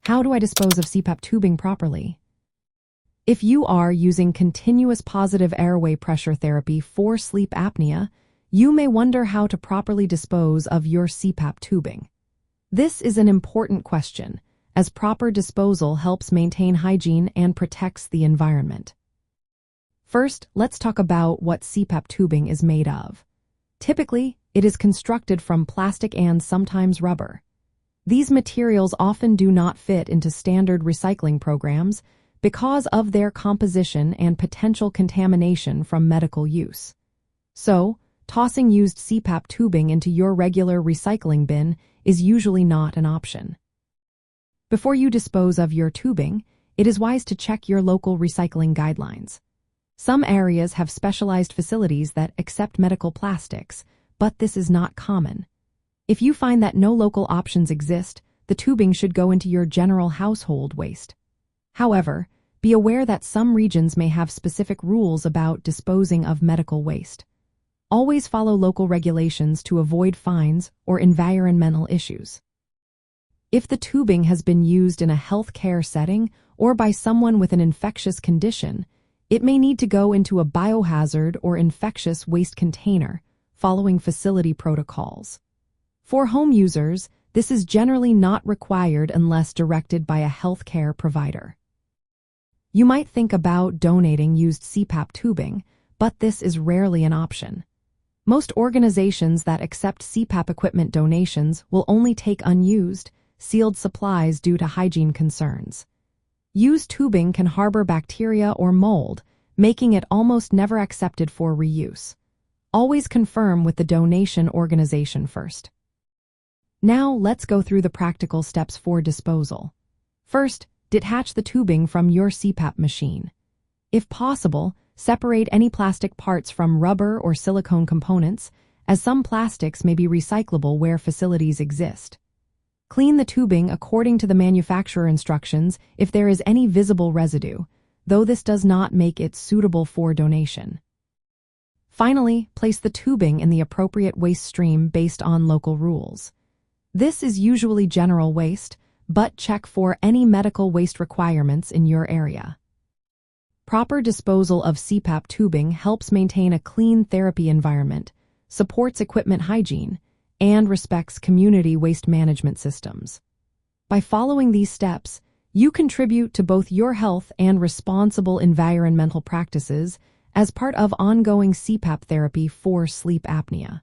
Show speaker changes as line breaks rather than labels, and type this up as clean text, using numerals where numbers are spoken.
How do I dispose of CPAP tubing properly? If you are using continuous positive airway pressure therapy for sleep apnea, you may wonder how to properly dispose of your CPAP tubing. This is an important question, as proper disposal helps maintain hygiene and protects the environment. First, let's talk about what CPAP tubing is made of. Typically, it is constructed from plastic and sometimes rubber. These materials often do not fit into standard recycling programs because of their composition and potential contamination from medical use. So, tossing used CPAP tubing into your regular recycling bin is usually not an option. Before you dispose of your tubing, it is wise to check your local recycling guidelines. Some areas have specialized facilities that accept medical plastics, but this is not common. If you find that no local options exist, the tubing should go into your general household waste. However, be aware that some regions may have specific rules about disposing of medical waste. Always follow local regulations to avoid fines or environmental issues. If the tubing has been used in a healthcare setting or by someone with an infectious condition, it may need to go into a biohazard or infectious waste container, following facility protocols. For home users, this is generally not required unless directed by a healthcare provider. You might think about donating used CPAP tubing, but this is rarely an option. Most organizations that accept CPAP equipment donations will only take unused, sealed supplies due to hygiene concerns. Used tubing can harbor bacteria or mold, making it almost never accepted for reuse. Always confirm with the donation organization first. Now let's go through the practical steps for disposal. First, detach the tubing from your CPAP machine. If possible, separate any plastic parts from rubber or silicone components, as some plastics may be recyclable where facilities exist. Clean the tubing according to the manufacturer instructions if there is any visible residue, though this does not make it suitable for donation. Finally, place the tubing in the appropriate waste stream based on local rules. This is usually general waste, but check for any medical waste requirements in your area. Proper disposal of CPAP tubing helps maintain a clean therapy environment, supports equipment hygiene, and respects community waste management systems. By following these steps, you contribute to both your health and responsible environmental practices as part of ongoing CPAP therapy for sleep apnea.